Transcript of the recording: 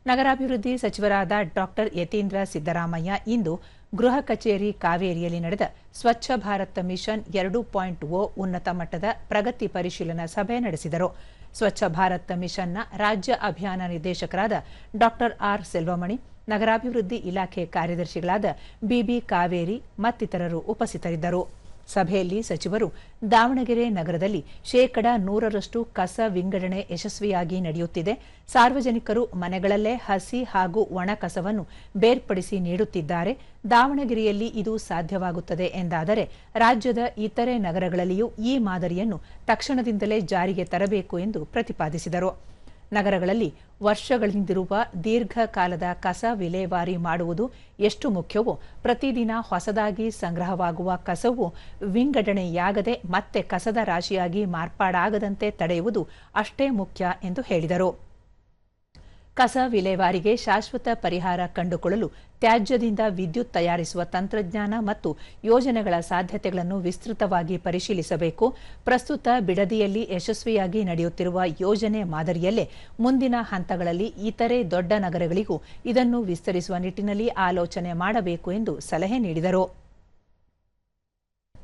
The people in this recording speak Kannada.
ನಗರಾಭಿವೃದ್ಧಿ ಸಚಿವರಾದ ಡಾಕ್ಟರ್ ಯತೀಂದ್ರ ಸಿದ್ದರಾಮಯ್ಯ ಇಂದು ಗೃಹ ಕಚೇರಿ ಕಾವೇರಿಯಲ್ಲಿ ನಡೆದ ಸ್ವಚ್ಛ ಭಾರತ್ ಮಿಷನ್ 2.0 ಉನ್ನತ ಮಟ್ಟದ ಪ್ರಗತಿ ಪರಿಶೀಲನಾ ಸಭೆ ನಡೆಸಿದರು. ಸ್ವಚ್ಛ ಭಾರತ್ ಮಿಷನ್ನ ರಾಜ್ಯ ಅಭಿಯಾನ ನಿರ್ದೇಶಕರಾದ ಡಾಕ್ಟರ್ ಆರ್ ಸೆಲ್ವಮಣಿ, ನಗರಾಭಿವೃದ್ಧಿ ಇಲಾಖೆ ಕಾರ್ಯದರ್ಶಿಗಳಾದ ಬಿಬಿ ಕಾವೇರಿ ಮತ್ತಿತರರು ಉಪಸ್ಥಿತರಿದ್ದರು. ಸಭೆಯಲ್ಲಿ ಸಚಿವರು ದಾವಣಗೆರೆ ನಗರದಲ್ಲಿ 100% ಕಸ ವಿಂಗಡಣೆ ಯಶಸ್ವಿಯಾಗಿ ನಡೆಯುತ್ತಿದೆ, ಸಾರ್ವಜನಿಕರು ಮನೆಗಳಲ್ಲೇ ಹಸಿ ಹಾಗೂ ಒಣ ಕಸವನ್ನು ಬೇರ್ಪಡಿಸಿ ನೀಡುತ್ತಿದ್ದಾರೆ, ದಾವಣಗೆರೆಯಲ್ಲಿ ಇದು ಸಾಧ್ಯವಾಗುತ್ತದೆ ಎಂದಾದರೆ ರಾಜ್ಯದ ಇತರೆ ನಗರಗಳಲ್ಲಿಯೂ ಈ ಮಾದರಿಯನ್ನು ತಕ್ಷಣದಿಂದಲೇ ಜಾರಿಗೆ ತರಬೇಕು ಎಂದು ಪ್ರತಿಪಾದಿಸಿದರು. ನಗರಗಳಲ್ಲಿ ವರ್ಷಗಳಿಂದಿರುವ ದೀರ್ಘಕಾಲದ ಕಸ ವಿಲೇವಾರಿ ಮಾಡುವುದು ಎಷ್ಟು ಮುಖ್ಯವೋ, ಪ್ರತಿದಿನ ಹೊಸದಾಗಿ ಸಂಗ್ರಹವಾಗುವ ಕಸವು ವಿಂಗಡಣೆಯಾಗದೆ ಮತ್ತೆ ಕಸದ ರಾಶಿಯಾಗಿ ಮಾರ್ಪಾಡಾಗದಂತೆ ತಡೆಯುವುದು ಅಷ್ಟೇ ಮುಖ್ಯ ಎಂದು ಹೇಳಿದರು. ಕಸ ವಿಲೇವಾರಿಗೆ ಶಾಶ್ವತ ಪರಿಹಾರ ಕಂಡುಕೊಳ್ಳಲು ತ್ಯಾಜ್ಯದಿಂದ ವಿದ್ಯುತ್ ತಯಾರಿಸುವ ತಂತ್ರಜ್ಞಾನ ಮತ್ತು ಯೋಜನೆಗಳ ಸಾಧ್ಯತೆಗಳನ್ನು ವಿಸ್ತೃತವಾಗಿ ಪರಿಶೀಲಿಸಬೇಕು. ಪ್ರಸ್ತುತ ಬಿಡದಿಯಲ್ಲಿ ಯಶಸ್ವಿಯಾಗಿ ನಡೆಯುತ್ತಿರುವ ಯೋಜನೆ ಮಾದರಿಯಲ್ಲೇ ಮುಂದಿನ ಹಂತಗಳಲ್ಲಿ ಇತರೆ ದೊಡ್ಡ ನಗರಗಳಿಗೂ ಇದನ್ನು ವಿಸ್ತರಿಸುವ ನಿಟ್ಟಿನಲ್ಲಿ ಆಲೋಚನೆ ಮಾಡಬೇಕು ಎಂದು ಸಲಹೆ ನೀಡಿದರು.